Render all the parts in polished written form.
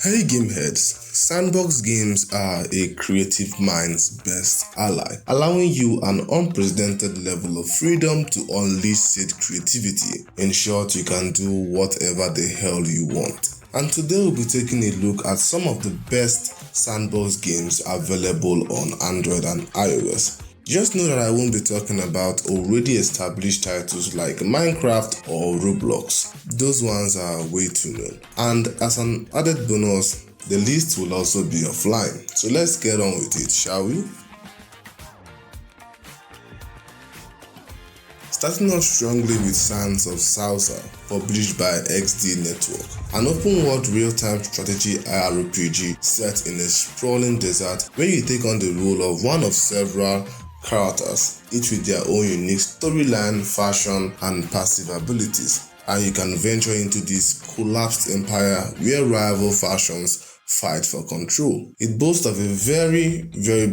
Hey gameheads, Sandbox Games are a creative mind's best ally, allowing you an unprecedented level of freedom to unleash said creativity. In short, you can do whatever the hell you want. And today we'll be taking a look at some of the best Sandbox games available on Android and iOS. Just know that I won't be talking about already established titles like Minecraft or Roblox. Those ones are way too known. And as an added bonus, the list will also be offline. So let's get on with it, shall we? Starting off strongly with Sands of Saalzar, published by XD Network, an open-world real-time strategy RPG set in a sprawling desert where you take on the role of one of several characters, each with their own unique storyline, fashion, and passive abilities, and you can venture into this collapsed empire where rival factions fight for control. It boasts of a very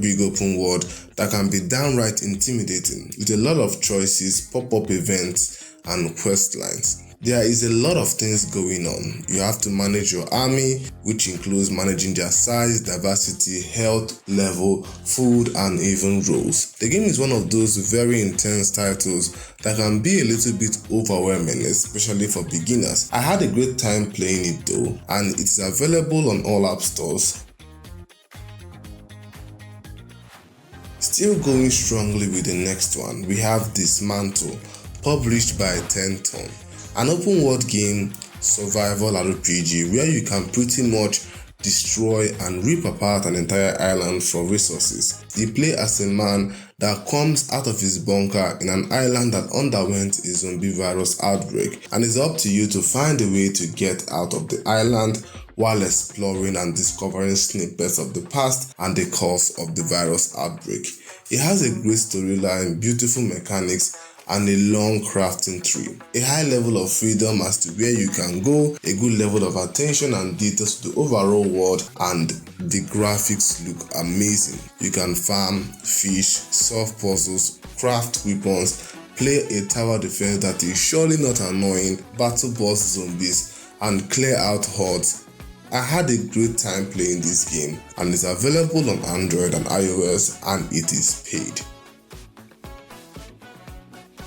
big open world that can be downright intimidating, with a lot of choices, pop-up events, and quest lines. There is a lot of things going on. You have to manage your army, which includes managing their size, diversity, health level, food, and even roles. The game is one of those very intense titles that can be a little bit overwhelming, especially for beginners. I had a great time playing it though, and it is available on all app stores. Still going strongly with the next one, we have Dysmantle, published by 10 Ton. An open world game survival RPG where you can pretty much destroy and rip apart an entire island for resources. You play as a man that comes out of his bunker in an island that underwent a zombie virus outbreak, and it's up to you to find a way to get out of the island while exploring and discovering snippets of the past and the cause of the virus outbreak. It has a great storyline, beautiful mechanics, and a long crafting tree. A high level of freedom as to where you can go, a good level of attention and details to the overall world, and the graphics look amazing. You can farm, fish, solve puzzles, craft weapons, play a tower defense that is surely not annoying, battle boss zombies, and clear out hordes. I had a great time playing this game, and it's available on Android and iOS, and it is paid.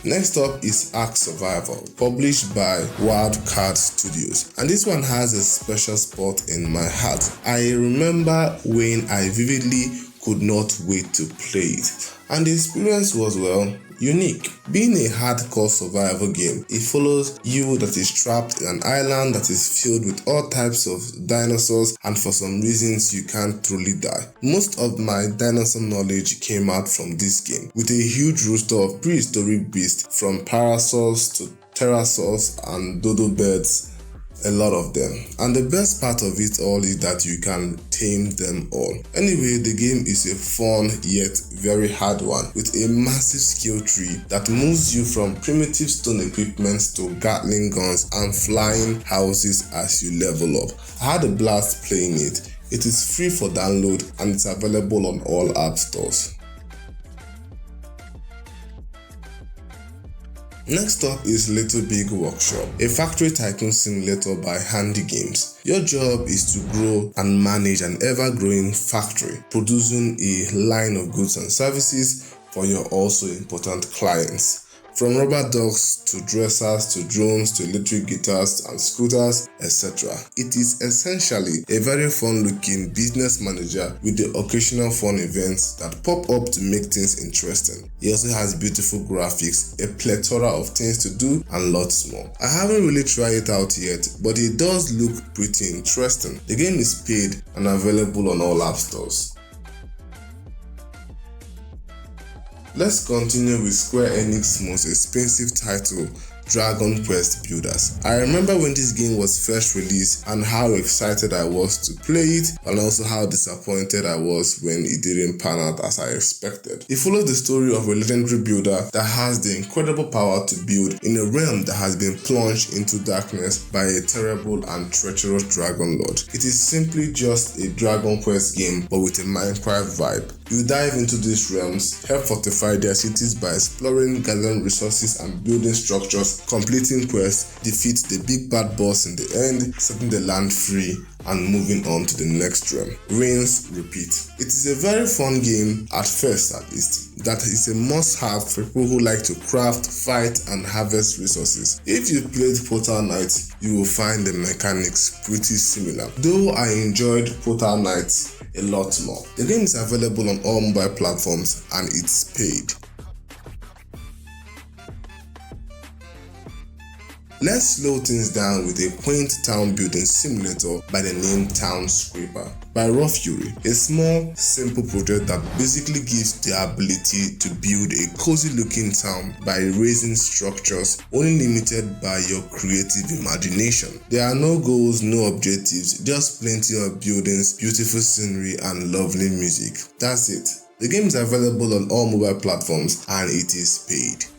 Next up is Ark Survival, published by Wildcard Studios, and this one has a special spot in my heart. I remember when I vividly could not wait to play it, and the experience was, well, unique. Being a hardcore survival game, it follows you that is trapped in an island that is filled with all types of dinosaurs, and for some reasons you can't truly die. Most of my dinosaur knowledge came out from this game, with a huge roster of prehistoric beasts from parasaurs to pterosaurs and dodo birds, a lot of them. And the best part of it all is that you can tame them all. Anyway, the game is a fun yet very hard one, with a massive skill tree that moves you from primitive stone equipment to Gatling guns and flying houses as you level up. I had a blast playing it. It is free for download and it's available on all app stores. Next up is Little Big Workshop, a factory tycoon simulator by Handy Games. Your job is to grow and manage an ever-growing factory, producing a line of goods and services for your also important clients. From rubber ducks to dressers to drones to electric guitars and scooters, etc. It is essentially a very fun-looking business manager with the occasional fun events that pop up to make things interesting. It also has beautiful graphics, a plethora of things to do, and lots more. I haven't really tried it out yet, but it does look pretty interesting. The game is paid and available on all app stores. Let's continue with Square Enix's most expensive title, Dragon Quest Builders. I remember when this game was first released and how excited I was to play it, and also how disappointed I was when it didn't pan out as I expected. It follows the story of a legendary builder that has the incredible power to build in a realm that has been plunged into darkness by a terrible and treacherous dragon lord. It is simply just a Dragon Quest game but with a Minecraft vibe. You dive into these realms, help fortify their cities by exploring, gathering resources and building structures, completing quests, defeat the big bad boss in the end, setting the land free, and moving on to the next realm. Rinse, repeat. It is a very fun game, at first at least, that is a must-have for people who like to craft, fight, and harvest resources. If you played Portal Knights, you will find the mechanics pretty similar, though I enjoyed Portal Knights a lot more. The game is available on all mobile platforms and it's paid. Let's slow things down with a quaint town building simulator by the name Townscraper by Raw Fury, a small, simple project that basically gives the ability to build a cozy looking town by erasing structures only limited by your creative imagination. There are no goals, no objectives, just plenty of buildings, beautiful scenery, and lovely music. That's it. The game is available on all mobile platforms and it is paid.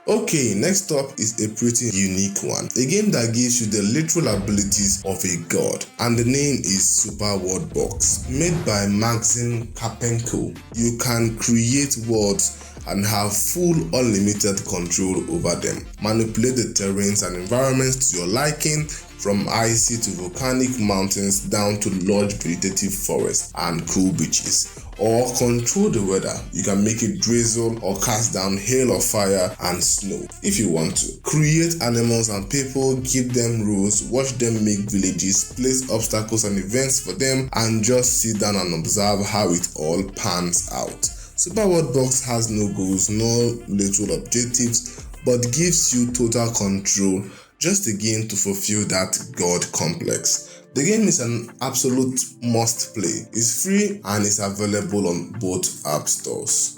Okay, next up is a pretty unique one. A game that gives you the literal abilities of a god, and the name is Super World Box. Made by Maxim Karpenko, you can create worlds and have full unlimited control over them. Manipulate the terrains and environments to your liking, from icy to volcanic mountains down to large vegetative forests and cool beaches. Or control the weather. You can make it drizzle or cast down hail or fire and snow if you want to. Create animals and people, give them rules, watch them make villages, place obstacles and events for them, and just sit down and observe how it all pans out. Super World Box has no goals, no literal objectives, but gives you total control, just a game to fulfill that god complex. The game is an absolute must play. It's free and is available on both app stores.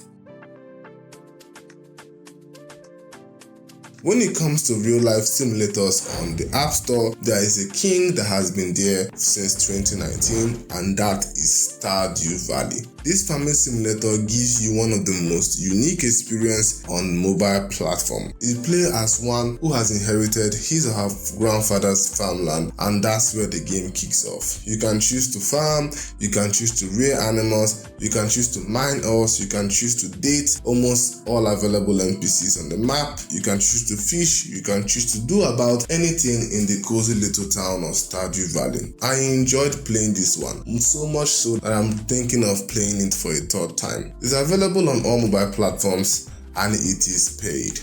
When it comes to real-life simulators on the App Store, there is a king that has been there since 2019, and that is Stardew Valley. This farming simulator gives you one of the most unique experiences on mobile platform. You play as one who has inherited his or her grandfather's farmland, and that's where the game kicks off. You can choose to farm, you can choose to rear animals, you can choose to mine ores, you can choose to date almost all available NPCs on the map, you can choose to fish, you can choose to do about anything in the cozy little town of Stardew Valley. I enjoyed playing this one, so much so that I'm thinking of playing it for a third time. It's available on all mobile platforms and it is paid.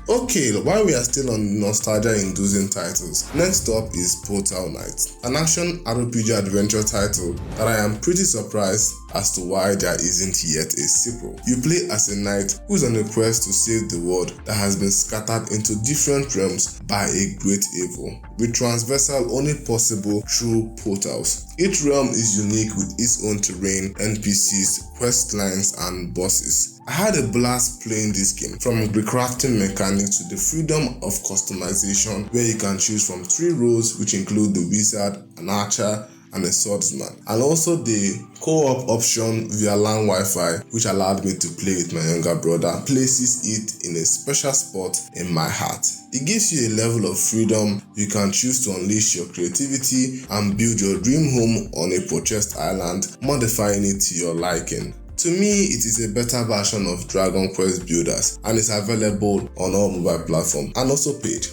Okay, while we are still on nostalgia-inducing titles, next up is Portal Knights, an action RPG adventure title that I am pretty surprised as to why there isn't yet a sequel. You play as a knight who's on a quest to save the world that has been scattered into different realms by a great evil, with transversal only possible through portals. Each realm is unique with its own terrain, NPCs, quest lines, and bosses. I had a blast playing this game, from the crafting mechanics to the freedom of customization, where you can choose from 3 roles which include the wizard, an archer, and a swordsman, and also the co-op option via LAN Wi-Fi, which allowed me to play with my younger brother, places it in a special spot in my heart. It gives you a level of freedom. You can choose to unleash your creativity and build your dream home on a purchased island, modifying it to your liking. To me, it is a better version of Dragon Quest Builders and is available on all mobile platforms and also paid.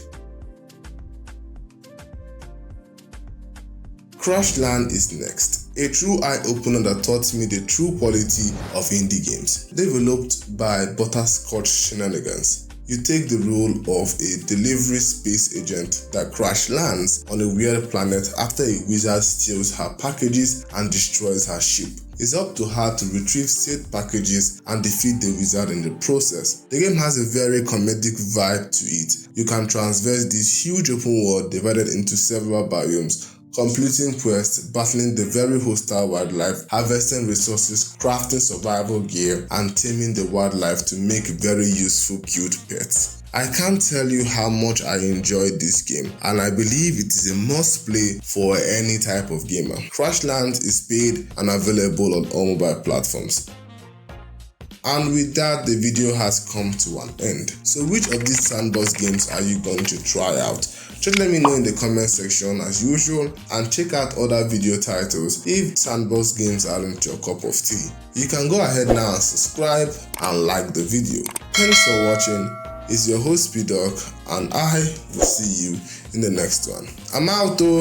Crashland is next, a true eye-opener that taught me the true quality of indie games. Developed by Butterscotch Shenanigans, you take the role of a delivery space agent that crash lands on a weird planet after a wizard steals her packages and destroys her ship. It's up to her to retrieve said packages and defeat the wizard in the process. The game has a very comedic vibe to it. You can traverse this huge open world divided into several biomes, completing quests, battling the very hostile wildlife, harvesting resources, crafting survival gear, and taming the wildlife to make very useful cute pets. I can't tell you how much I enjoyed this game, and I believe it is a must play for any type of gamer. Crashland is paid and available on all mobile platforms. And with that, the video has come to an end. So which of these Sandbox games are you going to try out? Just let me know in the comment section as usual, and check out other video titles if Sandbox Games aren't your cup of tea. You can go ahead now and subscribe and like the video. Thanks for watching. It's your host P-Dog, and I will see you in the next one. I'm out though.